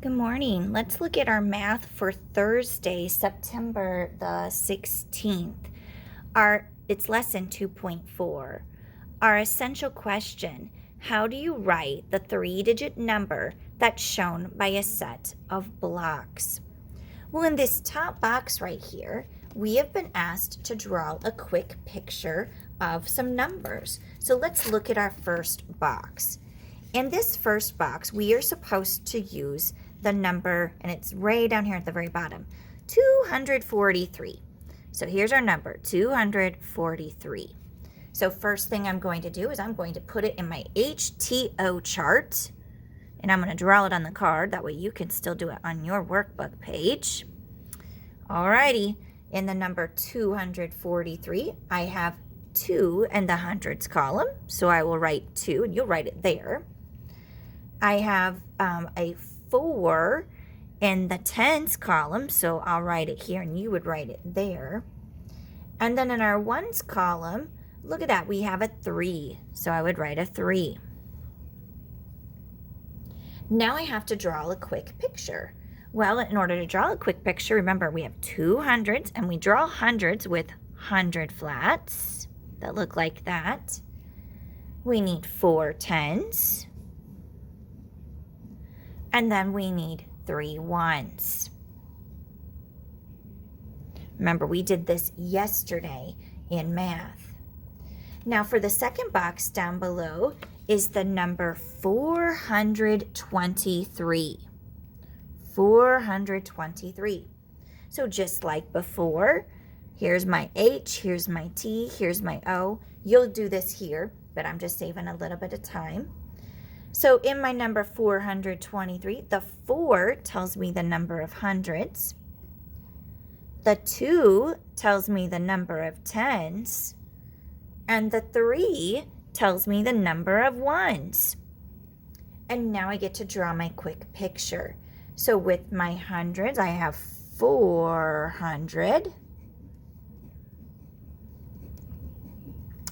Good morning. Let's look at our math for Thursday, September the 16th. It's lesson 2.4. Our essential question: how do you write the 3-digit number that's shown by a set of blocks? Well, in this top box right here, we have been asked to draw a quick picture of some numbers. So let's look at our first box. In this first box, we are supposed to use the number, and it's right down here at the very bottom, 243. So here's our number, 243. So first thing I'm going to do is I'm going to put it in my HTO chart, and I'm going to draw it on the card. That way you can still do it on your workbook page. Alrighty, in the number 243, I have 2 in the hundreds column, so I will write 2, and you'll write it there. I have a 4 in the tens column, so I'll write it here and you would write it there. And then in our ones column, look at that, we have a 3, so I would write a 3. Now I have to draw a quick picture. Well, in order to draw a quick picture, remember we have 2 hundreds, and we draw hundreds with 100 flats that look like that. We need 4 tens. And then we need 3 ones. Remember, we did this yesterday in math. Now for the second box down below is the number 423. 423. So just like before, here's my H, here's my T, here's my O. You'll do this here, but I'm just saving a little bit of time. So in my number 423, the 4 tells me the number of hundreds. The 2 tells me the number of tens. And the 3 tells me the number of ones. And now I get to draw my quick picture. So with my hundreds, I have 400.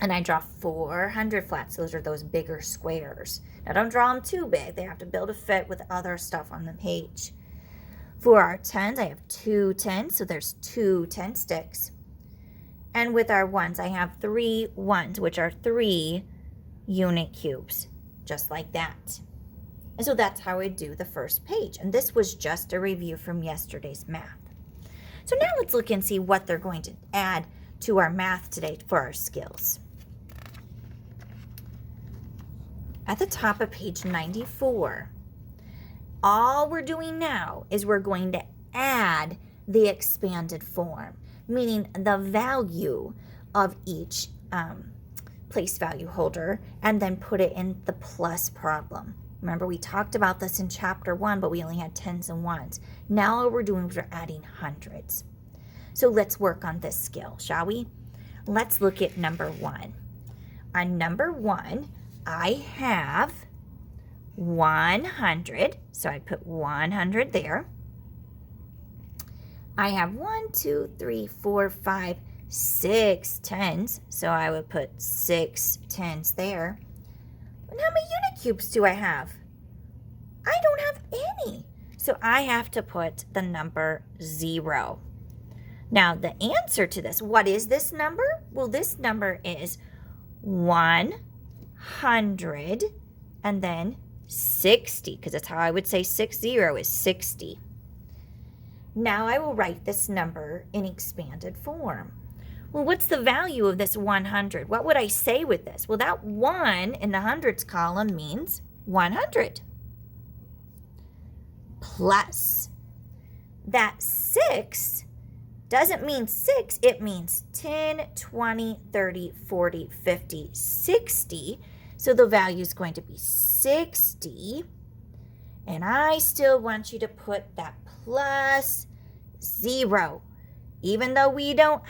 And I draw 400 flats. Those are those bigger squares. Now don't draw them too big. They have to build a fit with other stuff on the page. For our tens, I have 2 tens, so there's 2 10 sticks. And with our ones, I have 3 ones, which are 3 unit cubes, just like that. And so that's how I do the first page. And this was just a review from yesterday's math. So now let's look and see what they're going to add to our math today for our skills. At the top of page 94, all we're doing now is we're going to add the expanded form, meaning the value of each place value holder, and then put it in the plus problem. Remember, we talked about this in chapter 1, but we only had tens and ones. Now all we're doing is we're adding hundreds. So let's work on this skill, shall we? Let's look at number 1. On number 1, I have 100, so I put 100 there. I have 1, 2, 3, 4, 5, 6 tens, so I would put 6 tens there. And how many unit cubes do I have? I don't have any, so I have to put the number 0. Now the answer to this, what is this number? Well, this number is 100 and then 60, because that's how I would say 60 is 60. Now I will write this number in expanded form. Well, what's the value of this 100? What would I say with this? Well, that 1 in the hundreds column means 100. Plus, that 6 doesn't mean 6, it means 10, 20, 30, 40, 50, 60. So the value is going to be 60. And I still want you to put that plus 0. Even though we don't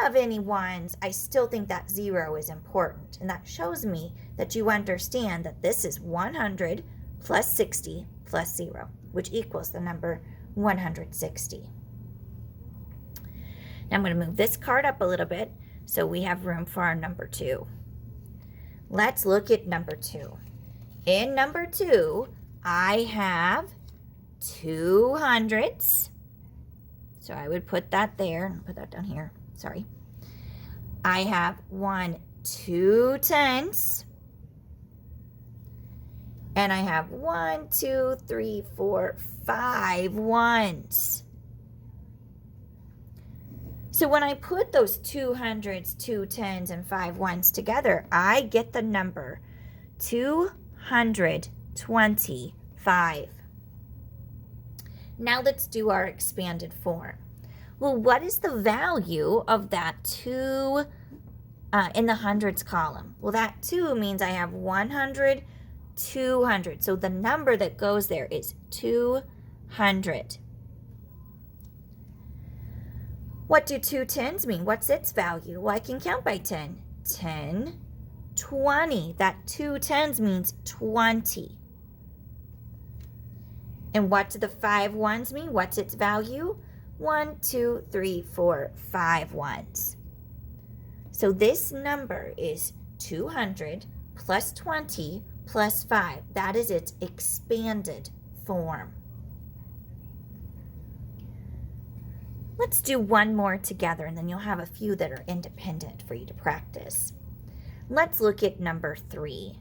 have any ones, I still think that 0 is important. And that shows me that you understand that this is 100 plus 60 plus 0, which equals the number 160. Now I'm going to move this card up a little bit so we have room for our number 2. Let's look at number 2. In number 2, I have 2 hundreds. So I would put that there, put that down here, sorry. I have 2 tens. And I have 1, 2, 3, 4, 5 ones. So when I put those 2 hundreds, 2 tens, and 5 ones together, I get the number 225. Now let's do our expanded form. Well, what is the value of that 2 in the hundreds column? Well, that 2 means I have 100, 200. So the number that goes there is 200. What do 2 tens mean? What's its value? Well, I can count by 10. 10, 20. That 2 tens means 20. And what do the 5 ones mean? What's its value? 1, 2, 3, 4, 5 ones. So this number is 200 plus 20 plus 5. That is its expanded form. Let's do one more together, and then you'll have a few that are independent for you to practice. Let's look at number 3.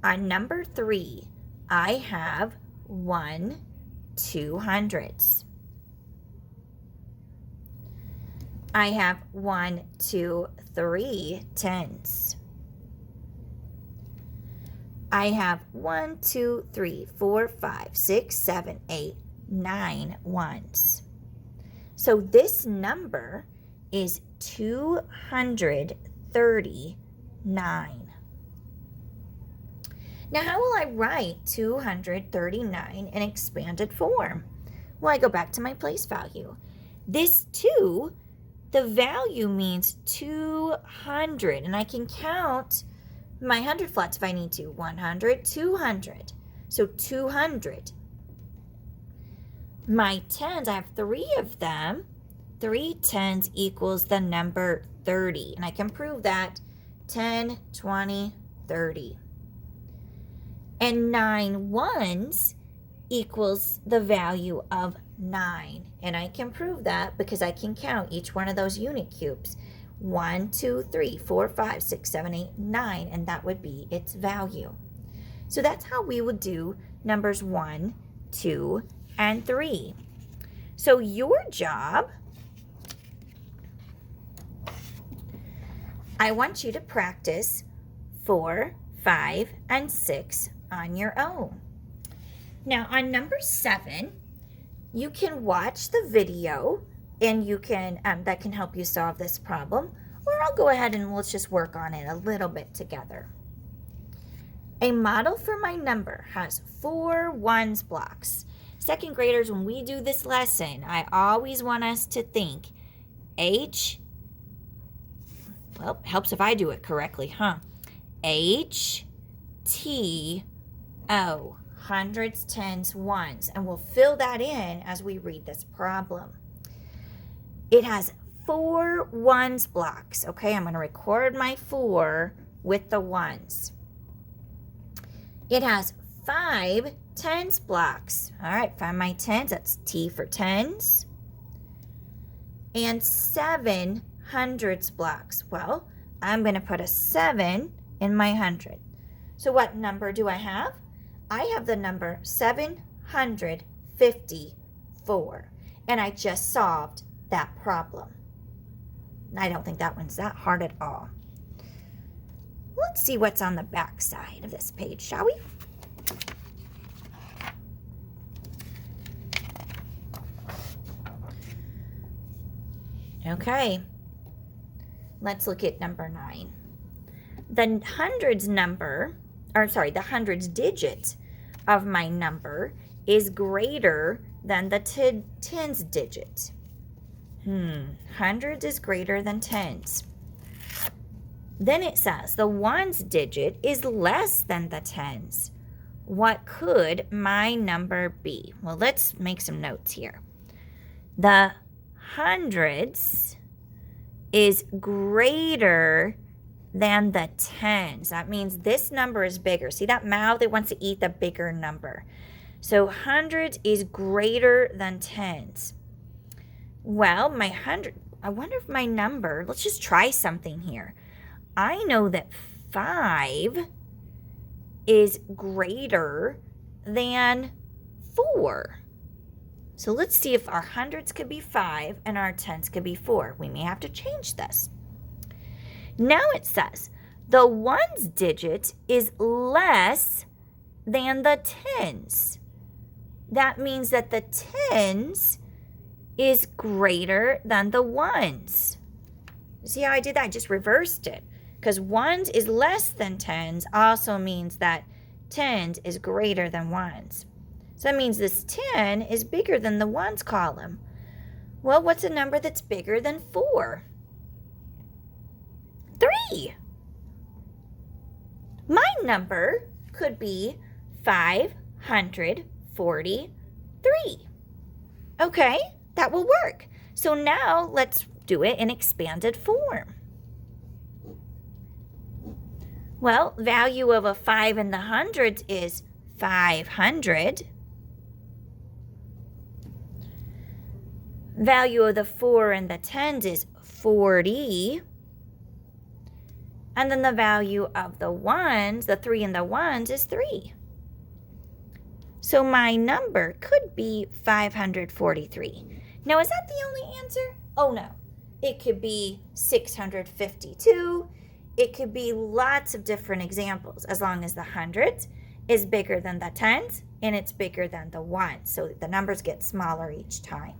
On number 3, I have 1 200s. I have 1, 2, 3 tens. I have 1, 2, 3, 4, 5, 6, 7, 8, 9 ones. So this number is 239. Now, how will I write 239 in expanded form? Well, I go back to my place value. This 2, the value means 200, and I can count my 100 flats if I need to. 100, 200. So 200. My tens, I have 3 of them. 3 tens equals the number 30. And I can prove that 10, 20, 30. And 9 ones equals the value of 9. And I can prove that because I can count each one of those unit cubes. 1, 2, 3, 4, 5, 6, 7, 8, 9. And that would be its value. So that's how we would do numbers 1, 2, and 3. So your job, I want you to practice 4, 5, and 6 on your own. Now on number 7, you can watch the video and you can that can help you solve this problem, or I'll go ahead and let's just work on it a little bit together. A model for my number has 4 ones blocks. Second graders, when we do this lesson, I always want us to think H, well, helps if I do it correctly, huh? H, T, O, hundreds, tens, ones, and we'll fill that in as we read this problem. It has 4 ones blocks, okay? I'm going to record my 4 with the ones. It has 5 tens blocks. All right, find my tens. That's T for tens. And 7 hundreds blocks. Well, I'm going to put a 7 in my 100. So what number do I have? I have the number 754. And I just solved that problem. I don't think that one's that hard at all. Let's see what's on the back side of this page, shall we? Okay, let's look at number 9. The hundreds number, or sorry, the hundreds digit of my number is greater than the tens digit. Hundreds is greater than tens. Then it says the ones digit is less than the tens. What could my number be? Well, let's make some notes here. The hundreds is greater than the tens. That means this number is bigger. See that mouth? It wants to eat the bigger number. So hundreds is greater than tens. Well, I wonder if my number, let's just try something here. I know that 5 is greater than 4. So let's see if our hundreds could be 5 and our tens could be 4. We may have to change this. Now it says the ones digit is less than the tens. That means that the tens is greater than the ones. See how I did that? I just reversed it. Because ones is less than tens also means that tens is greater than ones. So that means this 10 is bigger than the ones column. Well, what's a number that's bigger than 4? 3. My number could be 543. Okay, that will work. So now let's do it in expanded form. Well, value of a 5 in the hundreds is 500. Value of the 4 in the tens is 40. And then the value of the ones, the 3 in the ones, is 3. So my number could be 543. Now, is that the only answer? Oh, no. It could be 652. It could be lots of different examples, as long as the hundreds is bigger than the tens and it's bigger than the ones. So the numbers get smaller each time.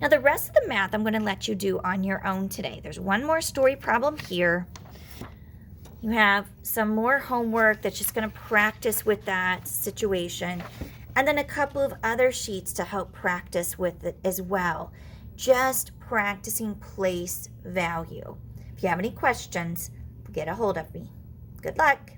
Now, the rest of the math I'm going to let you do on your own today. There's one more story problem here. You have some more homework that's just going to practice with that situation. And then a couple of other sheets to help practice with it as well. Just practicing place value. If you have any questions, get a hold of me. Good luck.